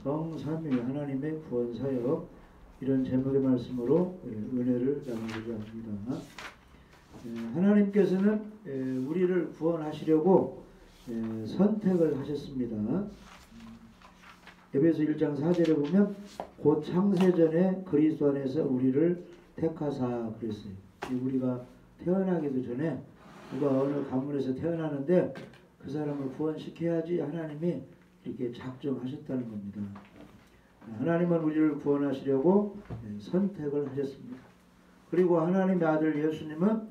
성삼위 하나님의 구원사역, 이런 제목의 말씀으로 은혜를 나누고자 합니다. 하나님께서는 우리를 구원하시려고 선택을 하셨습니다. 에베소 1장 4절에 보면 곧 창세전에 그리스도 안에서 우리를 택하사 그랬어요. 우리가 태어나기도 전에 누가 어느 가문에서 태어나는데 그 사람을 구원시켜야지 하나님이 이렇게 작정하셨다는 겁니다. 하나님은 우리를 구원하시려고 선택을 하셨습니다. 그리고 하나님의 아들 예수님은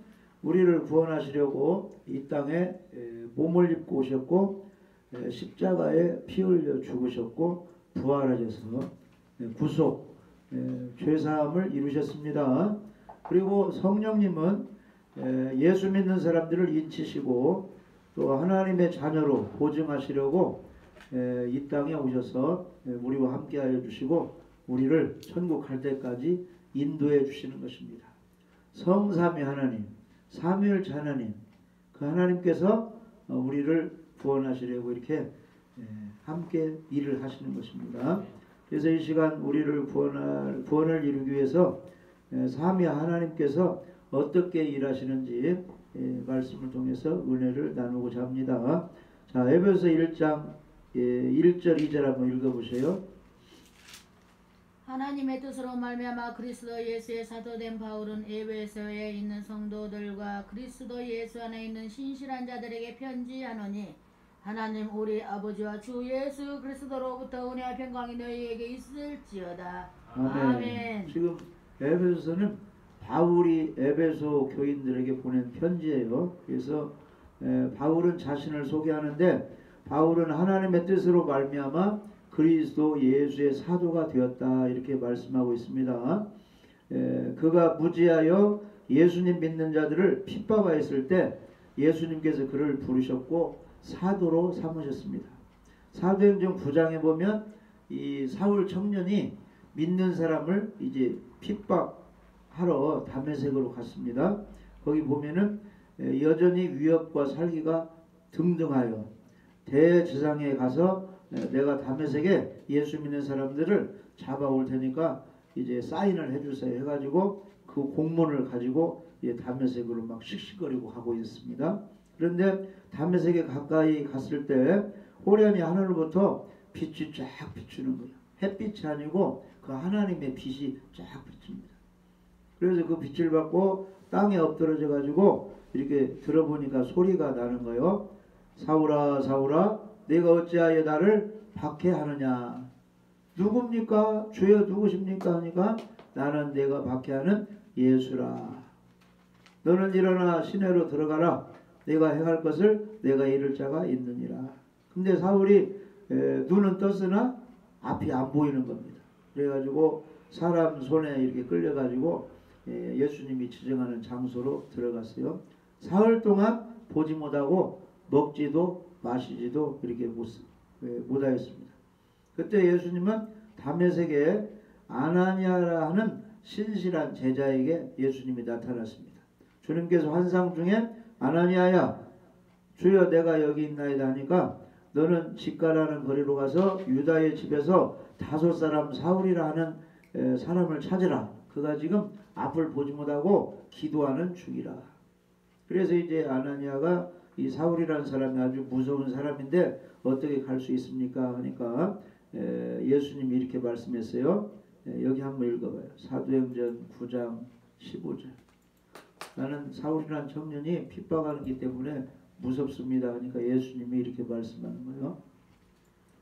우리를 구원하시려고 이 땅에 몸을 입고 오셨고 십자가에 피 흘려 죽으셨고 부활하셔서 구속, 죄사함을 이루셨습니다. 그리고 성령님은 예수 믿는 사람들을 인치시고 또 하나님의 자녀로 보증하시려고 이 땅에 오셔서 우리와 함께하여 주시고 우리를 천국 갈 때까지 인도해 주시는 것입니다. 성삼위 하나님, 삼위일체 하나님, 그 하나님께서 우리를 구원하시려고 이렇게 함께 일을 하시는 것입니다. 그래서 이 시간 우리를 구원을 이루기 위해서 삼위 하나님께서 어떻게 일하시는지 말씀을 통해서 은혜를 나누고자 합니다. 자, 에베소 1장 1절 2절 한번 읽어보세요. 하나님의 뜻으로 말미암아 그리스도 예수의 사도된 바울은 에베소에 있는 성도들과 그리스도 예수 안에 있는 신실한 자들에게 편지하노니 하나님 우리 아버지와 주 예수 그리스도로부터 은혜와 평강이 너희에게 있을지어다. 아멘. 지금 에베소서는 바울이 에베소 교인들에게 보낸 편지예요. 그래서 바울은 자신을 소개하는데 바울은 하나님의 뜻으로 말미암아 그리스도 예수의 사도가 되었다 이렇게 말씀하고 있습니다. 그가 무지하여 예수님 믿는 자들을 핍박하였을 때 예수님께서 그를 부르셨고 사도로 삼으셨습니다. 사도행전 9장에 보면 이 사울 청년이 믿는 사람을 이제 핍박하러 다메섹으로 갔습니다. 거기 보면은 여전히 위협과 살기가 등등하여 대지상에 가서 내가 다메섹에 예수 믿는 사람들을 잡아올 테니까 이제 사인을 해주세요 해가지고 그 공문을 가지고 다메섹으로 막 씩씩거리고 가고 있습니다. 그런데 다메섹에 가까이 갔을 때 호련히 하늘로부터 빛이 쫙 비추는 거예요. 햇빛이 아니고 그 하나님의 빛이 쫙 비춥니다. 그래서 그 빛을 받고 땅에 엎드러져 가지고 이렇게 들어보니까 소리가 나는 거예요. 사울아 사울아 내가 어찌하여 나를 박해하느냐. 누굽니까? 주여 누구십니까? 하니까 나는 내가 박해하는 예수라. 너는 일어나 시내로 들어가라. 내가 행할 것을 내가 이룰 자가 있느니라. 근데 사울이 눈은 떴으나 앞이 안 보이는 겁니다. 그래가지고 사람 손에 이렇게 끌려가지고 예수님이 지정하는 장소로 들어갔어요. 사흘 동안 보지 못하고 먹지도 마시지도 이렇게 못하였습니다. 그때 예수님은 다메섹에 아나니아라 하는 신실한 제자에게 예수님이 나타났습니다. 주님께서 환상 중에 아나니아야 주여 내가 여기 있나이다 하니까 너는 집가라는 거리로 가서 유다의 집에서 다소 사람 사울이라 하는 사람을 찾으라. 그가 지금 앞을 보지 못하고 기도하는 중이라. 그래서 이제 아나니아가 이 사울이라는 사람이 아주 무서운 사람인데 어떻게 갈 수 있습니까? 하니까 예수님이 이렇게 말씀했어요. 여기 한번 읽어봐요. 사도행전 9장 15절. 나는 사울이라는 청년이 핍박하기 때문에 무섭습니다. 하니까 예수님이 이렇게 말씀하는 거예요.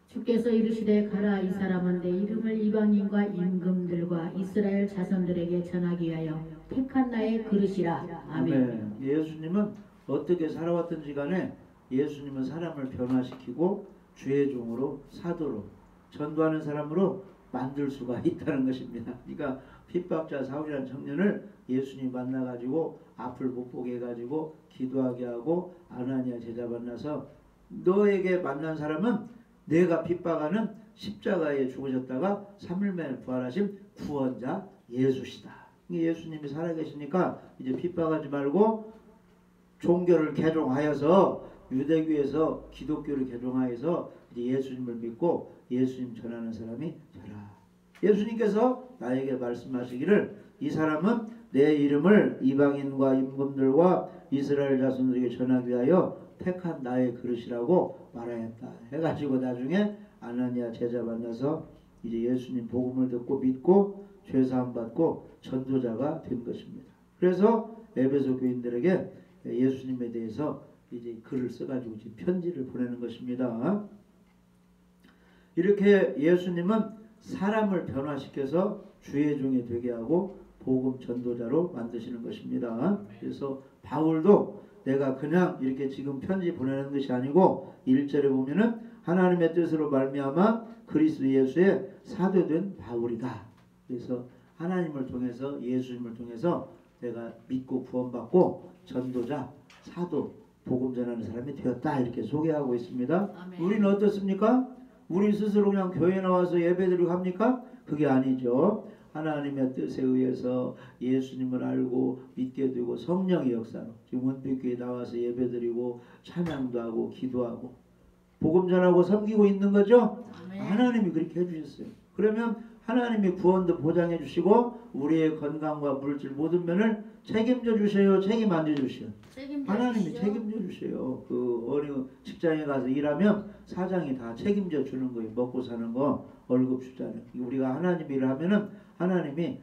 주께서 이르시되 가라. 이 사람은 내 이름을 이방인과 임금들과 이스라엘 자손들에게 전하기 위하여 택한 나의 그릇이라. 아멘. 예수님은 어떻게 살아왔든지 간에 예수님은 사람을 변화시키고 주의 종으로 사도로 전도하는 사람으로 만들 수가 있다는 것입니다. 그러니까 핍박자 사울이라는 청년을 예수님이 만나가지고 앞을 못 보게 해가지고 기도하게 하고 아나니아 제자 만나서 너에게 만난 사람은 내가 핍박하는 십자가에 죽으셨다가 3일 만에 부활하신 구원자 예수시다. 예수님이 살아계시니까 이제 핍박하지 말고 종교를 개종하여서 유대교에서 기독교를 개종하여서 이제 예수님을 믿고 예수님 전하는 사람이 되라. 예수님께서 나에게 말씀하시기를 이 사람은 내 이름을 이방인과 임금들과 이스라엘 자손들에게 전하기 위하여 택한 나의 그릇이라고 말하였다 해가지고 나중에 아나니아 제자 만나서 이제 예수님 복음을 듣고 믿고 죄사함 받고 전도자가 된 것입니다. 그래서 에베소 교인들에게 예수님에 대해서 이제 글을 써가지고 이제 편지를 보내는 것입니다. 이렇게 예수님은 사람을 변화시켜서 주의 종이 되게 하고 복음 전도자로 만드시는 것입니다. 그래서 바울도 내가 그냥 이렇게 지금 편지 보내는 것이 아니고 1절에 보면은 하나님의 뜻으로 말미암아 그리스도 예수의 사도된 바울이다. 그래서 하나님을 통해서 예수님을 통해서 내가 믿고 구원받고 전도자, 사도, 복음 전하는 사람이 되었다 이렇게 소개하고 있습니다. 아멘. 우리는 어떻습니까? 우리 스스로 그냥 교회 나와서 예배드리고 합니까? 그게 아니죠. 하나님의 뜻에 의해서 예수님을 알고 믿게 되고 성령의 역사로 지금 원빛교회 나와서 예배드리고 찬양도 하고 기도하고 복음 전하고 섬기고 있는 거죠. 아멘. 하나님이 그렇게 해주셨어요. 그러면 하나님이 구원도 보장해 주시고 우리의 건강과 물질 모든 면을 책임져 주셔요. 책임 안 져주셔요. 하나님이 책임져 주셔요. 그 어느 직장에 가서 일하면 사장이 다 책임져 주는 거예요. 먹고 사는 거 월급 주잖아요. 우리가 하나님 일을 하면은 하나님이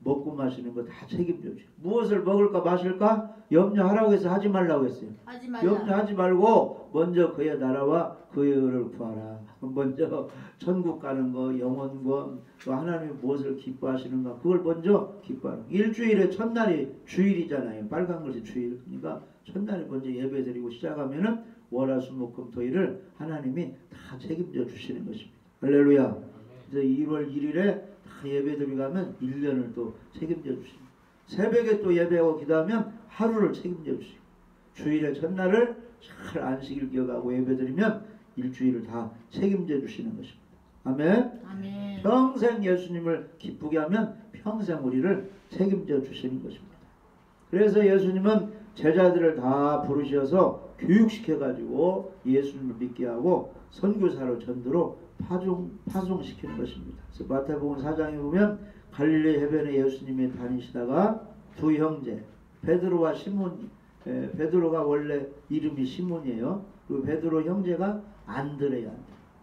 먹고 마시는 거 다 책임져 줘요. 무엇을 먹을까 마실까 염려하라고 해서 하지 말라고 했어요. 하지 말라. 염려하지 말고 먼저 그의 나라와 그의 의를 구하라. 먼저 천국 가는 거, 영원권, 또 하나님이 무엇을 기뻐하시는가 그걸 먼저 기뻐하라. 일주일에 첫날이 주일이잖아요. 빨간 것이 주일. 그러니까 첫날에 먼저 예배드리고 시작하면은 월화수목금토일을 하나님이 다 책임져 주시는 것입니다. 할렐루야. 그래서 1월 1일에 다 예배드리고 가면 1년을 또 책임져 주십니다. 새벽에 또 예배하고 기도하면 하루를 책임져 주시고 주일의 첫날을 잘 안식일 기억하고 예배드리면 일주일을 다 책임져 주시는 것입니다. 아멘. 아멘. 평생 예수님을 기쁘게 하면 평생 우리를 책임져 주시는 것입니다. 그래서 예수님은 제자들을 다 부르셔서 교육시켜가지고 예수님을 믿게 하고 선교사로 전도로 파송시키는 것입니다. 그래서 마태복음 4장에 보면 갈릴리 해변에 예수님이 다니시다가 두 형제 베드로와 시몬, 베드로가 원래 이름이 시몬이에요. 그 베드로 형제가 안드레야.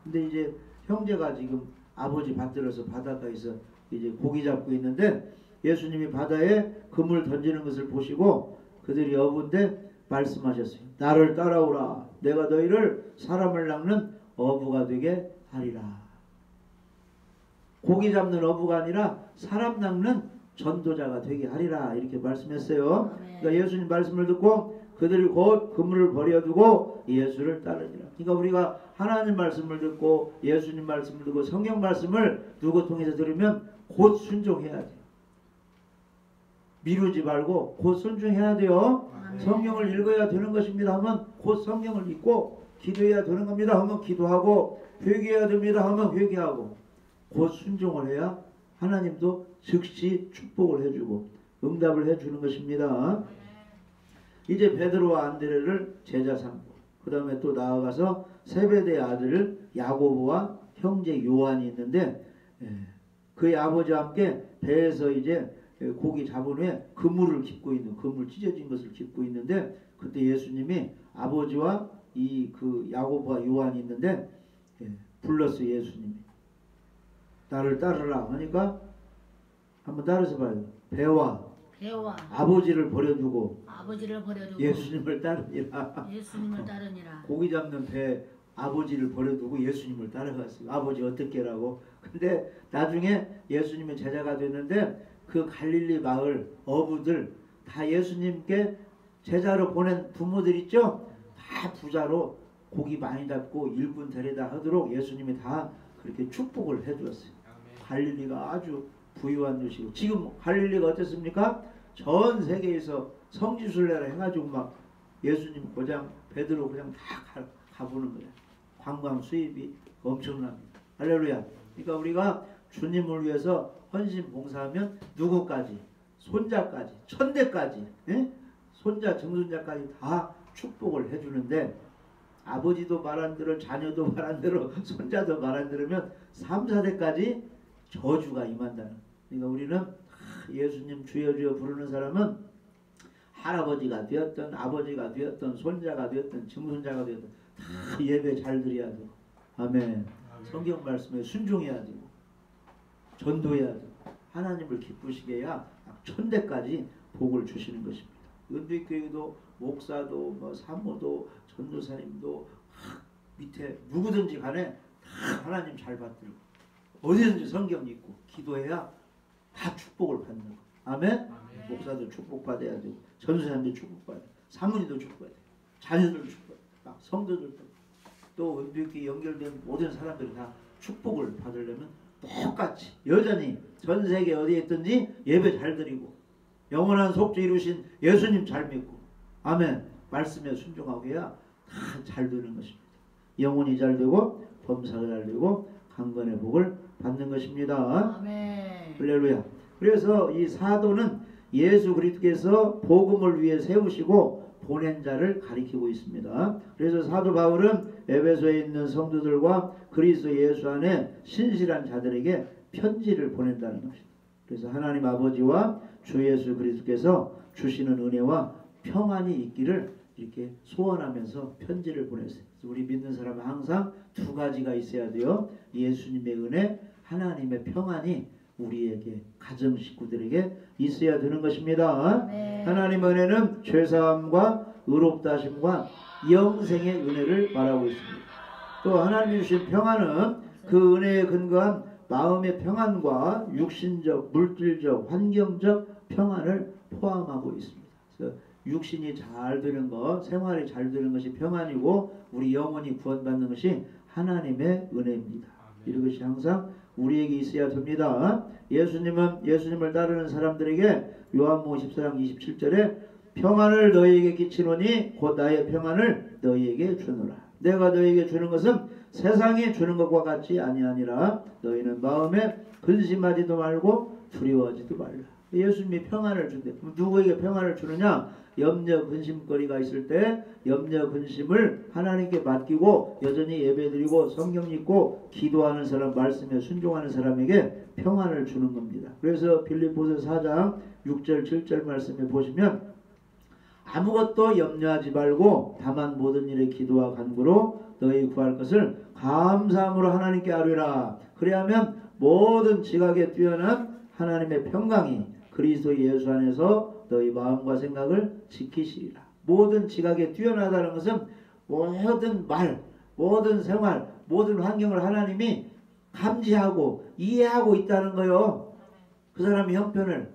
근데 이제 형제가 지금 아버지 받들어서 바닷가에서 이제 고기 잡고 있는데 예수님이 바다에 그물 던지는 것을 보시고 그들이 어부인데 말씀하셨어요. 나를 따라오라. 내가 너희를 사람을 낚는 어부가 되게 하리라. 고기 잡는 어부가 아니라 사람 낚는 전도자가 되게 하리라 이렇게 말씀했어요. 그러니까 예수님 말씀을 듣고 그들이 곧 그물을 버려두고 예수를 따르니라. 그러니까 우리가 하나님 말씀을 듣고 예수님 말씀을 듣고 성경 말씀을 누구 통해서 들으면 곧 순종해야 돼요. 미루지 말고 곧 순종해야 돼요. 성경을 읽어야 되는 것입니다 하면 곧 성경을 읽고 기도해야 되는 겁니다 하면 기도하고 회개해야 됩니다 하면 회개하고 곧 순종을 해야 하나님도 즉시 축복을 해주고 응답을 해주는 것입니다. 이제 베드로와 안드레를 제자 삼고 그 다음에 또 나아가서 세베대의 아들 야고보와 형제 요한이 있는데 그의 아버지와 함께 배에서 이제 고기 잡은 후에 그물을 깃고 있는 그물 찢어진 것을 깃고 있는데 그때 예수님이 아버지와 이 그 야고보와 요한이 있는데 불렀어요. 예수님이 나를 따르라 하니까 한번 따라서 봐요. 배와 아버지를 버려두고 예수님을 따르니라. 예수님을 따르니라. 고기 잡는 배 아버지를 버려두고 예수님을 따라갔어요. 아버지 어떻게라고. 근데 나중에 예수님의 제자가 됐는데 그 갈릴리 마을 어부들 다 예수님께 제자로 보낸 부모들 있죠. 다 부자로 고기 많이 잡고 일꾼 데려다 하도록 예수님이 다 그렇게 축복을 해주었어요. 갈릴리가 아주 부유한 도시고 지금 갈릴리가 어떻습니까? 전 세계에서 성지순례를 해가지고 막 예수님 고장 베드로 그냥 다 가보는 거예요. 관광 수입이 엄청납니다. 할렐루야. 그러니까 우리가 주님을 위해서 헌신 봉사하면 누구까지 손자까지 천대까지 손자 증손자까지 다 축복을 해주는데 아버지도 말 안 들어, 자녀도 말 안 들어, 손자도 말 안 들으면 3, 4대까지 저주가 임한다는. 그러니까 우리는 예수님 주여 주여 부르는 사람은 할아버지가 되었던 아버지가 되었던 손자가 되었던 증손자가 되었던 다 예배 잘 드려야 되고, 아멘. 성경 말씀에 순종해야 되고 전도해야 되고 하나님을 기쁘시게 해야 1000대까지 복을 주시는 것입니다. 은빛교회도 목사도 뭐 사모도 전도사님도 밑에 누구든지 간에 다 하나님 잘 받들고 어디든지 성경 읽고 기도해야 다 축복을 받는 거. 아멘? 목사도 축복받아야 되고 전도사님도 축복받아야 되고 사모님도 축복받아야 되고 자녀들도 축복받아야 되고 성도들도 또 은빛교회 연결된 모든 사람들이 다 축복을 받으려면 똑같이 여전히 전 세계 어디에 있든지 예배 잘 드리고 영원한 속죄 이루신 예수님 잘 믿고 아멘 말씀에 순종하고 해야 다 잘 되는 것입니다. 영혼이 잘 되고 범사가 잘 되고 강건의 복을 받는 것입니다. 아멘. 할렐루야. 그래서 이 사도는 예수 그리스도께서 복음을 위해 세우시고 보낸 자를 가리키고 있습니다. 그래서 사도 바울은 에베소에 있는 성도들과 그리스도 예수 안에 신실한 자들에게 편지를 보낸다는 것입니다. 그래서 하나님 아버지와 주 예수 그리스도께서 주시는 은혜와 평안이 있기를 이렇게 소원하면서 편지를 보냈어요. 우리 믿는 사람은 항상 두 가지가 있어야 돼요. 예수님의 은혜, 하나님의 평안이 우리에게 가정 식구들에게 있어야 되는 것입니다. 네. 하나님의 은혜는 죄사함과 의롭다 하심과 영생의 은혜를 말하고 있습니다. 또 하나님이 주신 평안은 그 은혜에 근거한 마음의 평안과 육신적, 물질적, 환경적 평안을 포함하고 있습니다. 그래서 육신이 잘 되는 것, 생활이 잘 되는 것이 평안이고 우리 영혼이 구원받는 것이 하나님의 은혜입니다. 이것이 항상 우리에게 있어야 됩니다. 예수님을 따르는 사람들에게 요한복음 14장 27절에 평안을 너희에게 끼치노니 곧 나의 평안을 너희에게 주노라. 내가 너희에게 주는 것은 세상이 주는 것과 같이 아니하니라. 너희는 마음에 근심하지도 말고 두려워하지도 말라. 예수님이 평안을 준대. 누구에게 평안을 주느냐? 염려 근심거리가 있을 때 염려 근심을 하나님께 맡기고 여전히 예배드리고 성경 읽고 기도하는 사람, 말씀에 순종하는 사람에게 평안을 주는 겁니다. 그래서 빌립보서 4장 6절 7절 말씀에 보시면 아무것도 염려하지 말고 다만 모든 일에 기도와 간구로 너희 구할 것을 감사함으로 하나님께 아뢰라. 그래야면 모든 지각에 뛰어난 하나님의 평강이 그리스도 예수 안에서 너희 마음과 생각을 지키시리라. 모든 지각에 뛰어나다는 것은 모든 말, 모든 생활, 모든 환경을 하나님이 감지하고 이해하고 있다는 거요. 그 사람의 형편을.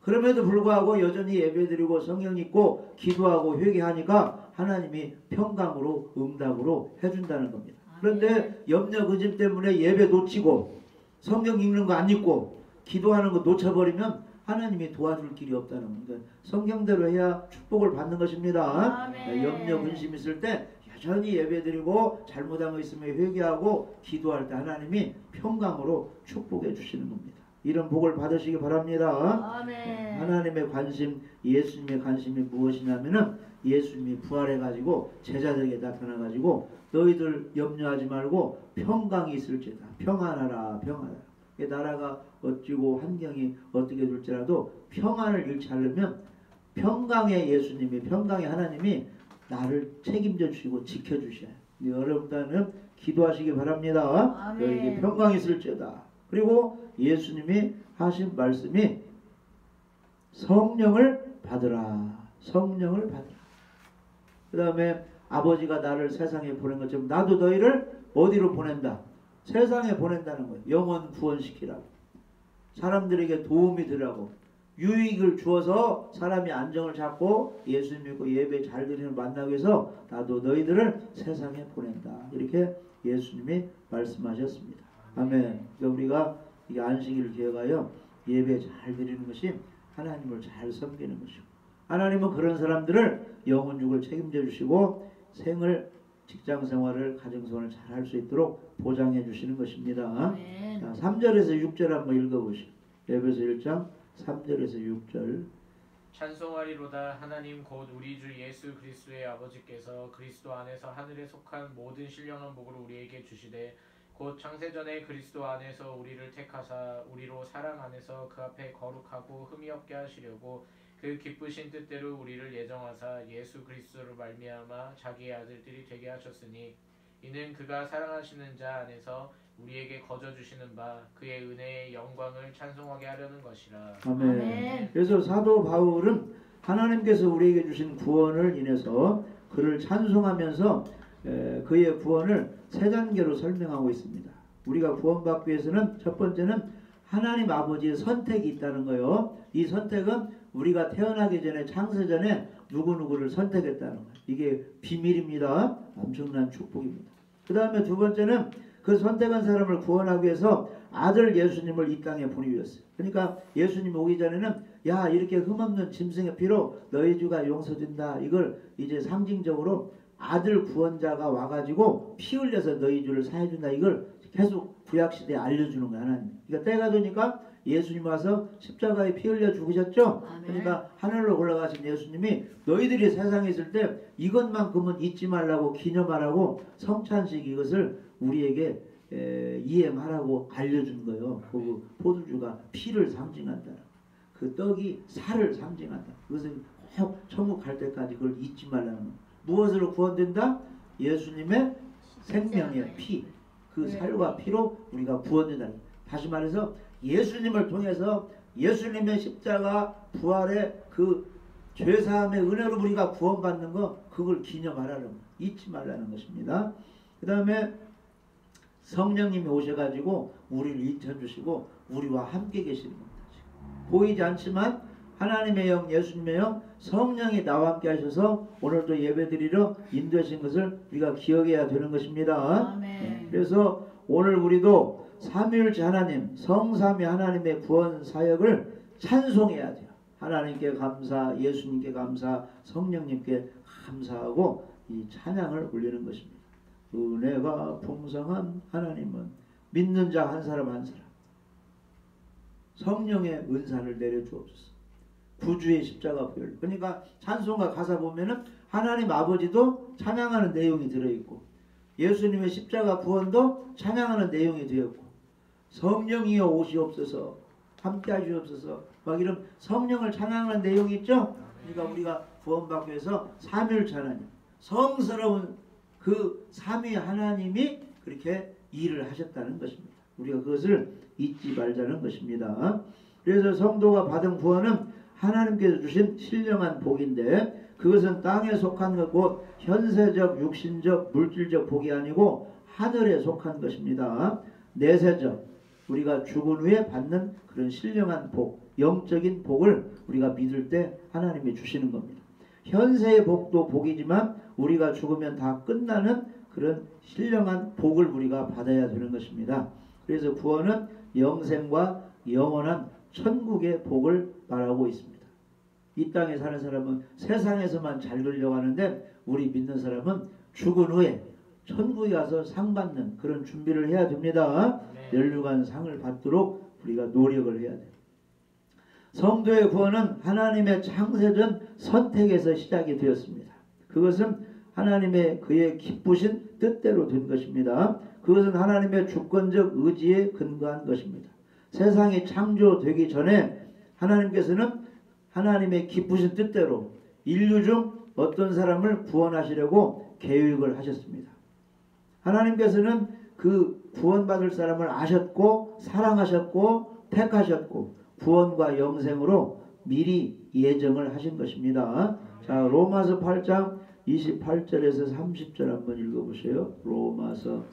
그럼에도 불구하고 여전히 예배드리고 성경 읽고 기도하고 회개하니까 하나님이 평강으로 응답으로 해준다는 겁니다. 그런데 염려 근심 때문에 예배 놓치고 성경 읽는 거 안 읽고 기도하는 거 놓쳐버리면 하나님이 도와줄 길이 없다는 겁니다. 성경대로 해야 축복을 받는 것입니다. 아멘. 염려 근심 있을 때 여전히 예배드리고 잘못한 거 있으면 회개하고 기도할 때 하나님이 평강으로 축복해 주시는 겁니다. 이런 복을 받으시기 바랍니다. 아멘. 하나님의 관심, 예수님의 관심이 무엇이냐면은 예수님이 부활해가지고 제자들에게 나타나가지고 너희들 염려하지 말고 평강이 있을지다. 평안하라, 평안하라. 나라가 어찌고 환경이 어떻게 될지라도 평안을 잃지 않으면 평강의 예수님이, 평강의 하나님이 나를 책임져 주시고 지켜주셔요. 여러분들은 기도하시기 바랍니다. 아멘. 너희에게 평강이 있을지어다. 그리고 예수님이 하신 말씀이 성령을 받으라. 성령을 받으라. 그 다음에 아버지가 나를 세상에 보낸 것처럼 나도 너희를 어디로 보낸다? 세상에 보낸다는 거예요. 영혼 구원시키라고. 사람들에게 도움이 되라고. 유익을 주어서 사람이 안정을 잡고 예수 믿고 예배 잘 드리는 만나기 위해서 나도 너희들을 세상에 보낸다. 이렇게 예수님이 말씀하셨습니다. 아멘. 그러니까 우리가 이 안식일을 기억하여 예배 잘 드리는 것이 하나님을 잘 섬기는 것이고 하나님은 그런 사람들을 영혼육을 책임져 주시고 생을 직장 생활을 가정생활을 잘 할 수 있도록 보장해 주시는 것입니다. 아멘. 자, 3절에서 6절 한번 읽어보시죠. 에베소 1장 3절에서 6절 찬송하리로다. 하나님 곧 우리 주 예수 그리스도의 아버지께서 그리스도 안에서 하늘에 속한 모든 신령한 복을 우리에게 주시되 곧 창세전에 그리스도 안에서 우리를 택하사 우리로 사랑 안에서 그 앞에 거룩하고 흠이 없게 하시려고 그 기쁘신 뜻대로 우리를 예정하사 예수 그리스도로 말미암아 자기의 아들들이 되게 하셨으니 이는 그가 사랑하시는 자 안에서 우리에게 거저 주시는 바 그의 은혜의 영광을 찬송하게 하려는 것이라. 아멘. 아멘. 그래서 사도 바울은 하나님께서 우리에게 주신 구원을 인해서 그를 찬송하면서 그의 구원을 세 단계로 설명하고 있습니다. 우리가 구원받기 위해서는 첫 번째는 하나님 아버지의 선택이 있다는 거예요. 이 선택은 우리가 태어나기 전에 창세전에 누구누구를 선택했다는 거예요. 이게 비밀입니다. 엄청난 축복입니다. 그 다음에 두 번째는 그 선택한 사람을 구원하기 위해서 아들 예수님을 이 땅에 보내주셨어요. 그러니까 예수님 오기 전에는 야 이렇게 흠없는 짐승의 피로 너희 주가 용서된다. 이걸 이제 상징적으로 아들 구원자가 와가지고 피 흘려서 너희 주를 사해준다. 이걸 계속 구약시대에 알려주는 거야 하나님. 그러니까 때가 되니까 예수님 와서 십자가에 피 흘려 죽으셨죠. 아멘. 그러니까 하늘로 올라가신 예수님이 너희들이 세상에 있을 때 이것만큼은 잊지 말라고 기념하라고 성찬식 이것을 우리에게 이행하라고 알려준 거예요. 그 포도주가 피를 상징한다. 그 떡이 살을 상징한다. 그것은 꼭 천국 갈 때까지 그걸 잊지 말라는 거예요. 무엇으로 구원된다? 예수님의 생명의 피. 그 살과 피로 우리가 구원된다. 다시 말해서 예수님을 통해서 예수님의 십자가 부활의 그 죄사함의 은혜로 우리가 구원받는 거 그걸 기념하라는 거 잊지 말라는 것입니다. 그 다음에 성령님이 오셔가지고 우리를 인쳐주시고 우리와 함께 계시는 겁니다. 보이지 않지만 하나님의 영 예수님의 영 성령이 나와 함께 하셔서 오늘도 예배드리러 인도하신 것을 우리가 기억해야 되는 것입니다. 아멘. 그래서 오늘 우리도 삼위일체 하나님 성삼위 하나님의 구원 사역을 찬송해야 돼요. 하나님께 감사, 예수님께 감사, 성령님께 감사하고 이 찬양을 올리는 것입니다. 은혜가 풍성한 하나님은 믿는 자 한 사람 한 사람 성령의 은사를 내려주옵소서. 구주의 십자가 보혈. 그러니까 찬송가 가사 보면은 하나님 아버지도 찬양하는 내용이 들어있고 예수님의 십자가 구원도 찬양하는 내용이 되었고 성령이여 오시옵소서 함께 하시옵소서 막 이런 성령을 찬양하는 내용이 있죠. 그러니까 우리가 구원받기 위해서 삼위일체 하나님 성스러운 그 삼위 하나님이 그렇게 일을 하셨다는 것입니다. 우리가 그것을 잊지 말자는 것입니다. 그래서 성도가 받은 구원은 하나님께서 주신 신령한 복인데 그것은 땅에 속한 것 곧 현세적 육신적 물질적 복이 아니고 하늘에 속한 것입니다. 내세적 우리가 죽은 후에 받는 그런 신령한 복 영적인 복을 우리가 믿을 때 하나님이 주시는 겁니다. 현세의 복도 복이지만 우리가 죽으면 다 끝나는 그런 신령한 복을 우리가 받아야 되는 것입니다. 그래서 구원은 영생과 영원한 천국의 복을 말하고 있습니다. 이 땅에 사는 사람은 세상에서만 잘 되려고 하는데 우리 믿는 사람은 죽은 후에 천국에 가서 상 받는 그런 준비를 해야 됩니다. 멸류관 상을 받도록 우리가 노력을 해야 돼요. 성도의 구원은 하나님의 창세전 선택에서 시작이 되었습니다. 그것은 하나님의 그의 기쁘신 뜻대로 된 것입니다. 그것은 하나님의 주권적 의지에 근거한 것입니다. 세상이 창조되기 전에 하나님께서는 하나님의 기쁘신 뜻대로 인류 중 어떤 사람을 구원하시려고 계획을 하셨습니다. 하나님께서는 그 구원받을 사람을 아셨고 사랑하셨고 택하셨고 구원과 영생으로 미리 예정을 하신 것입니다. 자, 로마서 8장 28절에서 30절 한번 읽어보세요. 로마서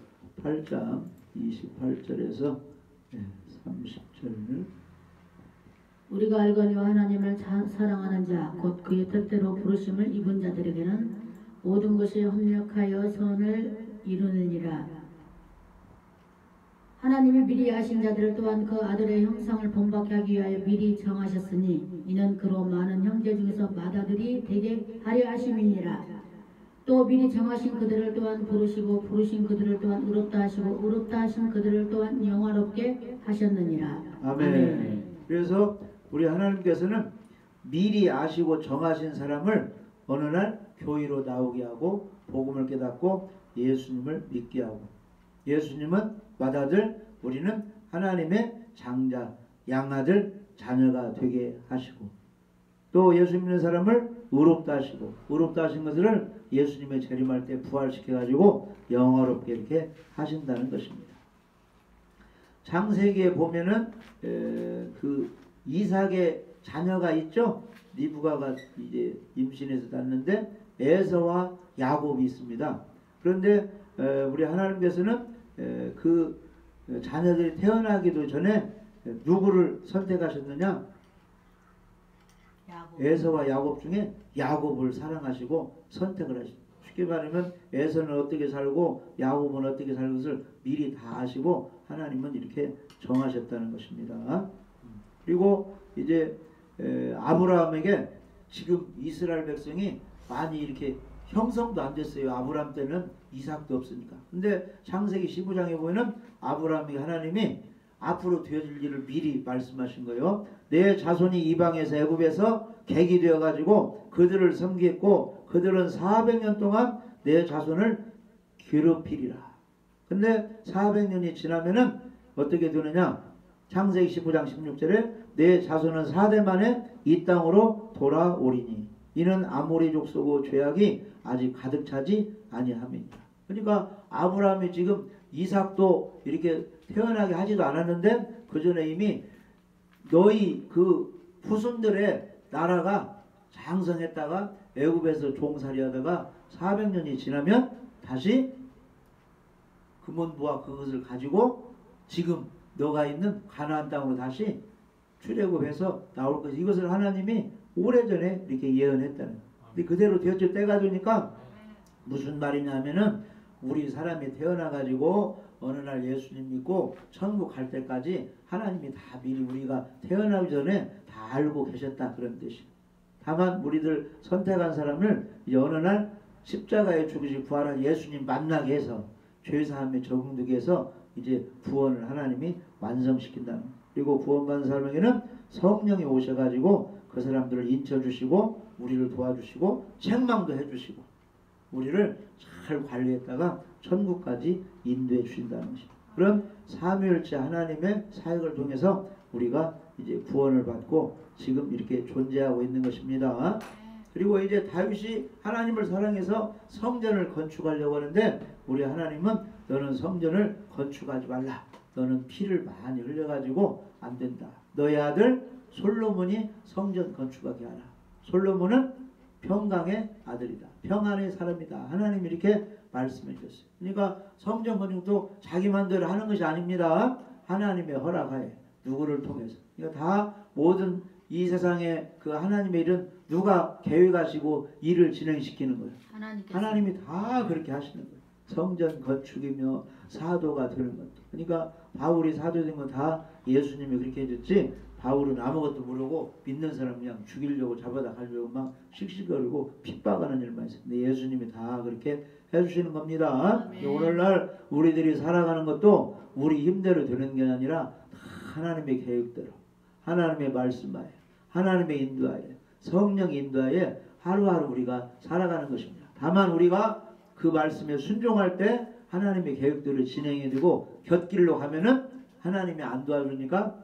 8장 28절에서 30절을 우리가 알거니와 하나님을 사랑하는 자 곧 그의 뜻대로 부르심을 입은 자들에게는 모든 것이 협력하여 선을 이루느니라. 하나님이 미리 아신 자들을 또한 그 아들의 형상을 본받게 하기 위하여 미리 정하셨으니 이는 그로 많은 형제 중에서 맏아들이 되게 하려 하심이니라. 또 미리 정하신 그들을 또한 부르시고 부르신 그들을 또한 의롭다 하시고 의롭다 하신 그들을 또한 영화롭게 하셨느니라. 아멘. 그래서 우리 하나님께서는 미리 아시고 정하신 사람을 어느 날 교회로 나오게 하고 복음을 깨닫고 예수님을 믿게 하고, 예수님은 맏아들, 우리는 하나님의 장자, 양아들, 자녀가 되게 하시고, 또 예수 믿는 사람을 의롭다 하시고, 의롭다 하신 것을 예수님의 재림할 때 부활시켜가지고 영화롭게 이렇게 하신다는 것입니다. 창세기에 보면은 그 이삭의 자녀가 있죠. 리브가가 이제 임신해서 낳는데 에서와 야곱이 있습니다. 그런데 우리 하나님께서는 그 자녀들이 태어나기도 전에 누구를 선택하셨느냐? 에서와 야곱 중에 야곱을 사랑하시고 선택을 하십니다. 쉽게 말하면 에서는 어떻게 살고 야곱은 어떻게 살 것을 미리 다 아시고 하나님은 이렇게 정하셨다는 것입니다. 그리고 이제 아브라함에게 지금 이스라엘 백성이 많이 이렇게 형성도 안 됐어요. 아브라함 때는 이삭도 없으니까. 근데 창세기 15장에 보면은 아브라함이 하나님이 앞으로 되어질 일을 미리 말씀하신 거예요. 내 자손이 이방에서 애굽에서 객이 되어가지고 그들을 섬기겠고 그들은 400년 동안 내 자손을 괴롭히리라. 근데 400년이 지나면은 어떻게 되느냐? 창세기 15장 16절에 내 자손은 4대 만에 이 땅으로 돌아오리니 이는 아모리 족속의 죄악이 아직 가득 차지 아니함이니라. 그러니까 아브라함이 지금 이삭도 이렇게 태어나게 하지도 않았는데 그 전에 이미 너희 그 후손들의 나라가 장성했다가 애굽에서 종살이하다가 400년이 지나면 다시 금원부와 그것을 가지고 지금 너가 있는 가나안 땅으로 다시 출애굽해서 나올 것이, 이것을 하나님이 오래전에 이렇게 예언했다는 거예요. 근데 그대로 되었죠. 때가 되니까 무슨 말이냐면은 우리 사람이 태어나가지고 어느 날 예수님 믿고 천국 갈 때까지 하나님이 다 미리 우리가 태어나기 전에 다 알고 계셨다, 그런 뜻이에요. 다만 우리들 선택한 사람을 이제 어느 날 십자가에 죽으시 부활한 예수님 만나게 해서 죄사함에 적응되게 해서 이제 구원을 하나님이 완성시킨다는 거예요. 그리고 구원받은 사람에게는 성령이 오셔가지고 그 사람들을 인쳐주시고 우리를 도와주시고 책망도 해주시고 우리를 잘 관리했다가 천국까지 인도해 주신다는 것입니다. 그럼 삼위일체 하나님의 사역을 통해서 우리가 이제 구원을 받고 지금 이렇게 존재하고 있는 것입니다. 그리고 이제 다윗이 하나님을 사랑해서 성전을 건축하려고 하는데 우리 하나님은 너는 성전을 건축하지 말라. 너는 피를 많이 흘려가지고 안 된다. 너의 아들 솔로몬이 성전 건축하게 하라. 솔로몬은 평강의 아들이다. 평안의 사람이다. 하나님 이렇게 말씀해 주셨어요. 그러니까 성전 건축도 자기 마음대로 하는 것이 아닙니다. 하나님의 허락하에 누구를 통해서. 그러니까 다 모든 이 세상에 그 하나님의 일은 누가 계획하시고 일을 진행시키는 거예요. 하나님이 다 그렇게 하시는 거예요. 성전 건축이며 사도가 되는 것도. 그러니까 바울이 사도된 건 다 예수님이 그렇게 해줬지, 바울은 아무것도 모르고 믿는 사람 그냥 죽이려고 잡아다 가려고 막 씩씩거리고 핍박하는 일만 있어요. 근데 예수님이 다 그렇게 해주시는 겁니다. 오늘날 우리들이 살아가는 것도 우리 힘대로 되는 게 아니라 하나님의 계획대로, 하나님의 말씀하에, 하나님의 인도하에, 성령 인도하에 하루하루 우리가 살아가는 것입니다. 다만 우리가 그 말씀에 순종할 때 하나님의 계획대로 진행해 되고 곁길로 가면은 하나님이 안 도와주니까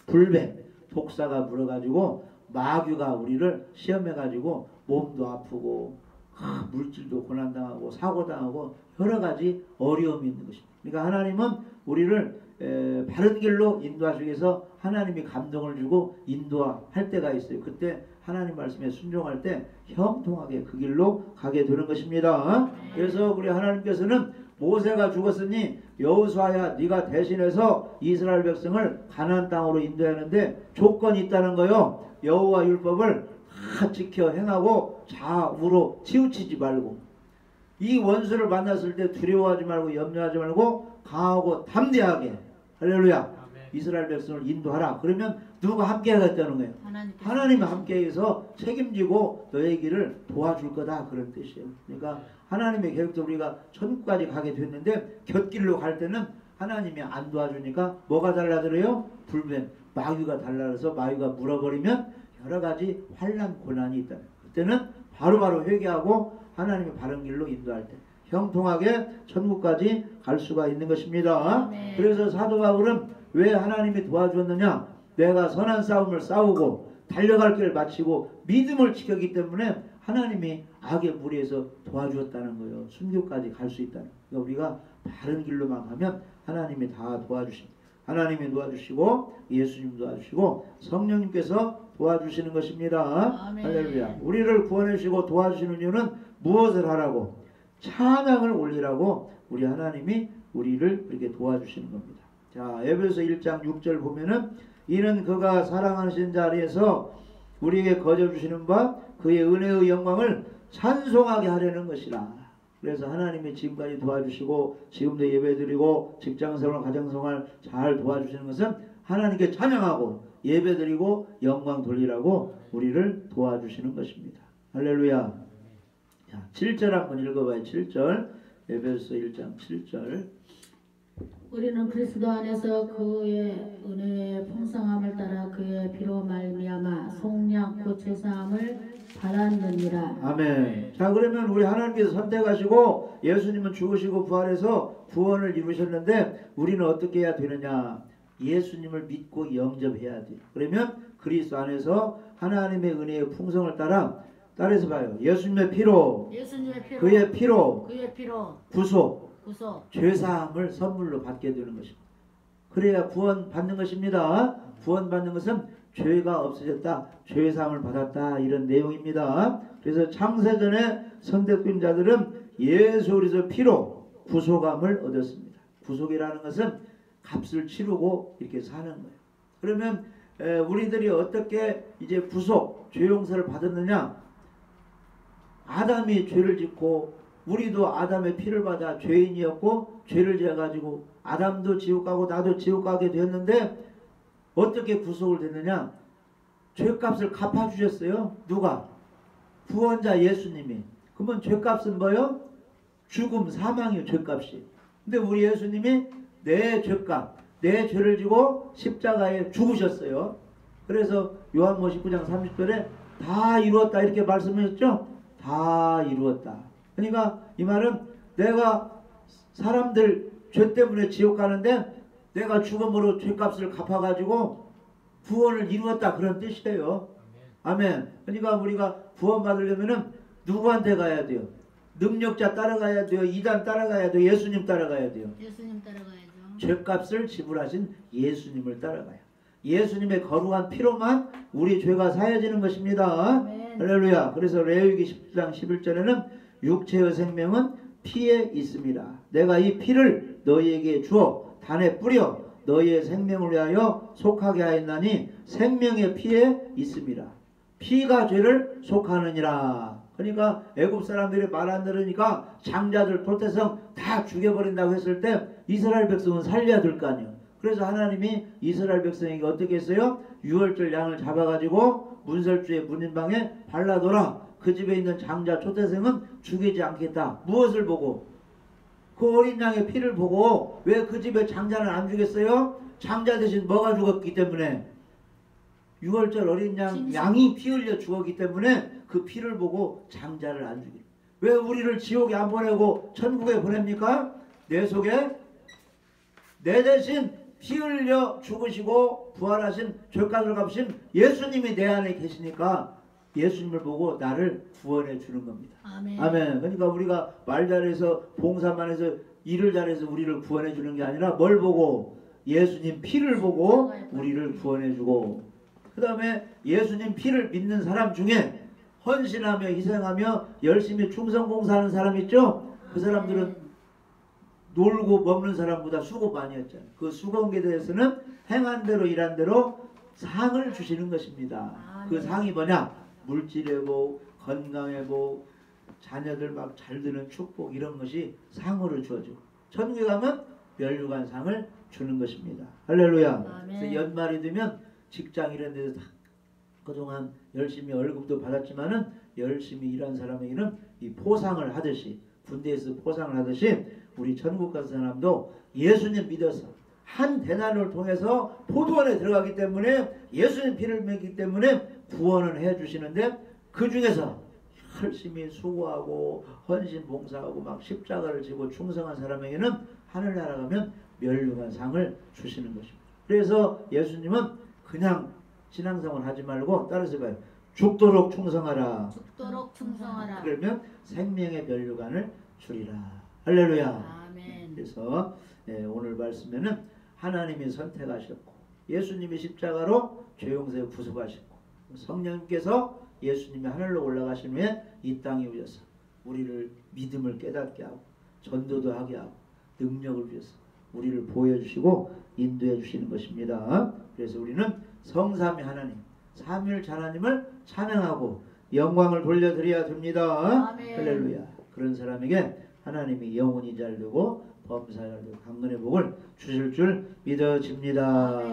불뱀, 독사가 물어가지고 마귀가 우리를 시험해가지고 몸도 아프고 물질도 고난당하고 사고당하고 여러가지 어려움이 있는 것입니다. 그러니까 하나님은 우리를 바른 길로 인도하시기 위해서 하나님이 감동을 주고 인도할 때가 있어요. 그때 하나님 말씀에 순종할 때 형통하게 그 길로 가게 되는 것입니다. 그래서 우리 하나님께서는 모세가 죽었으니 여호수아야 네가 대신해서 이스라엘 백성을 가나안 땅으로 인도하는데 조건이 있다는 거요. 여호와 율법을 다 지켜 행하고 좌우로 치우치지 말고, 이 원수를 만났을 때 두려워하지 말고 염려하지 말고 강하고 담대하게, 할렐루야, 아멘. 이스라엘 백성을 인도하라. 그러면 누가 함께 하겠다는 거예요? 하나님이 함께 해서 책임지고 너의 길을 도와줄 거다, 그런 뜻이에요. 그러니까 하나님의 계획도 우리가 천국까지 가게 됐는데 곁길로 갈 때는 하나님이 안 도와주니까 뭐가 달라들어요? 불뱀, 마귀가 달라서 마귀가 물어버리면 여러 가지 환난 고난이 있다. 그때는 바로바로 회개하고 하나님의 바른 길로 인도할 때 형통하게 천국까지 갈 수가 있는 것입니다. 네. 그래서 사도 바울은 왜 하나님이 도와주었느냐? 내가 선한 싸움을 싸우고 달려갈 길을 마치고 믿음을 지켰기 때문에 하나님이 악의 무리에서 도와주었다는 거예요. 순교까지 갈 수 있다는 거예요. 그러니까 우리가 바른 길로만 가면 하나님이 다 도와주십니다. 하나님이 도와주시고 예수님 도와주시고 성령님께서 도와주시는 것입니다. 아멘. 할렐루야. 우리를 구원해 주시고 도와주시는 이유는 무엇을 하라고? 찬양을 올리라고 우리 하나님이 우리를 그렇게 도와주시는 겁니다. 자, 에베소 1장 6절 보면은 이는 그가 사랑하신 자리에서 우리에게 거저 주시는 바 그의 은혜의 영광을 찬송하게 하려는 것이라. 그래서 하나님이 지금까지 도와주시고 지금도 예배드리고 직장생활 가정생활 잘 도와주시는 것은 하나님께 찬양하고 예배드리고 영광 돌리라고 우리를 도와주시는 것입니다. 할렐루야. 자, 7절 한번 읽어봐요. 7절 에베소 1장 7절. 우리는 그리스도 안에서 그의 은혜의 풍성함을 따라 그의 피로 말미암아 속량 곧 제사함을 받았느니라. 아멘. 자, 그러면 우리 하나님께서 선택하시고 예수님은 죽으시고 부활해서 구원을 이루셨는데 우리는 어떻게 해야 되느냐? 예수님을 믿고 영접해야 돼요. 그러면 그리스도 안에서 하나님의 은혜의 풍성을 따라서 봐요. 예수님의 피로 그의 피로 구속 죄사함을 선물로 받게 되는 것입니다. 그래야 구원 받는 것입니다. 구원 받는 것은 죄가 없어졌다, 죄사함을 받았다, 이런 내용입니다. 그래서 창세전에 선택된 자들은 예수 그리스도의 피로 구속함을 얻었습니다. 구속이라는 것은 값을 치르고 이렇게 사는 거예요. 그러면 우리들이 어떻게 이제 구속, 죄 용서를 받았느냐? 아담이 죄를 짓고 우리도 아담의 피를 받아 죄인이었고 죄를 지어가지고 아담도 지옥 가고 나도 지옥 가게 되었는데 어떻게 구속을 됐느냐? 죄값을 갚아주셨어요. 누가? 구원자 예수님이. 그러면 죄값은 뭐요? 죽음, 사망이요. 죄값이. 근데 우리 예수님이 내 죄값, 내 죄를 지고 십자가에 죽으셨어요. 그래서 요한복음 19장 30절에 다 이루었다 이렇게 말씀하셨죠? 다 이루었다. 그러니까 이 말은 내가 사람들 죄 때문에 지옥 가는데 내가 죽음으로 죄값을 갚아가지고 구원을 이루었다, 그런 뜻이에요. 아멘. 그러니까 우리가 구원 받으려면은 누구한테 가야 돼요? 능력자 따라가야 돼요? 이단 따라가야 돼요? 예수님 따라가야 돼요? 예수님 따라가야죠. 죄값을 지불하신 예수님을 따라가요. 예수님의 거룩한 피로만 우리 죄가 사해지는 것입니다. 아멘. 할렐루야. 그래서 레위기 10장 11절에는 육체의 생명은 피에 있습니다. 내가 이 피를 너희에게 주어 단에 뿌려 너희의 생명을 위하여 속하게 하였나니 생명의 피에 있습니다. 피가 죄를 속하느니라. 그러니까 애굽 사람들이 말 안 들으니까 장자들 도태성 다 죽여버린다고 했을 때 이스라엘 백성은 살려야 될 거 아니에요. 그래서 하나님이 이스라엘 백성에게 어떻게 했어요? 유월절 양을 잡아가지고 문설주의 문인방에 발라둬라. 그 집에 있는 장자 초태생은 죽이지 않겠다. 무엇을 보고? 그 어린 양의 피를 보고. 왜 그 집에 장자는 안 죽였어요? 장자 대신 뭐가 죽었기 때문에? 유월절 어린 양이 피 흘려 죽었기 때문에 그 피를 보고 장자를 안 죽여요. 왜 우리를 지옥에 안 보내고 천국에 보냅니까? 내 속에 내 대신 피 흘려 죽으시고 부활하신 죄값을 갚으신 예수님이 내 안에 계시니까 예수님을 보고 나를 구원해 주는 겁니다. 아멘. 아멘. 그러니까 우리가 말 잘해서 봉사만 해서 일을 잘해서 우리를 구원해 주는 게 아니라 뭘 보고? 예수님 피를 보고 우리를 구원해 주고, 그 다음에 예수님 피를 믿는 사람 중에 헌신하며 희생하며 열심히 충성봉사하는 사람 있죠? 그 사람들은 놀고 먹는 사람보다 수고 많이 했잖아요. 그 수고에 대해서는 행한 대로 일한 대로 상을 주시는 것입니다. 그 상이 뭐냐? 물질의 복, 건강의 복, 자녀들 막 잘 되는 축복, 이런 것이 상으로 주어지고 천국에 가면 멸류관 상을 주는 것입니다. 할렐루야. 그래서 연말이 되면 직장 이런 데서 다 그동안 열심히 월급도 받았지만은 열심히 일한 사람에게는 이 포상을 하듯이, 군대에서 포상을 하듯이 우리 천국 간 사람도 예수님 믿어서 한 대난을 통해서 포도원에 들어가기 때문에 예수님 피를 먹기 때문에 구원을 해주시는데 그 중에서 열심히 수고하고 헌신 봉사하고 막 십자가를 지고 충성한 사람에게는 하늘나라 가면 멸류관 상을 주시는 것입니다. 그래서 예수님은 그냥 신앙생활 하지 말고 따라서 봐요. 죽도록 충성하라. 죽도록 충성하라. 그러면 생명의 멸류관을 주리라. 할렐루야. 아멘. 그래서 오늘 말씀에는 하나님이 선택하셨고 예수님이 십자가로 죄 용서에 구속하셨고 성령님께서 예수님이 하늘로 올라가신 후에 이 땅에 오셔서 우리를 믿음을 깨닫게 하고 전도도 하게 하고 능력을 주셔서 우리를 보여주시고 인도해 주시는 것입니다. 그래서 우리는 성삼위 하나님 삼위일체 하나님을 찬양하고 영광을 돌려드려야 됩니다. 아멘. 할렐루야. 그런 사람에게 하나님이 영혼이 잘 되고 범사에 잘 되고 강건의 복을 주실 줄 믿어집니다. 아멘.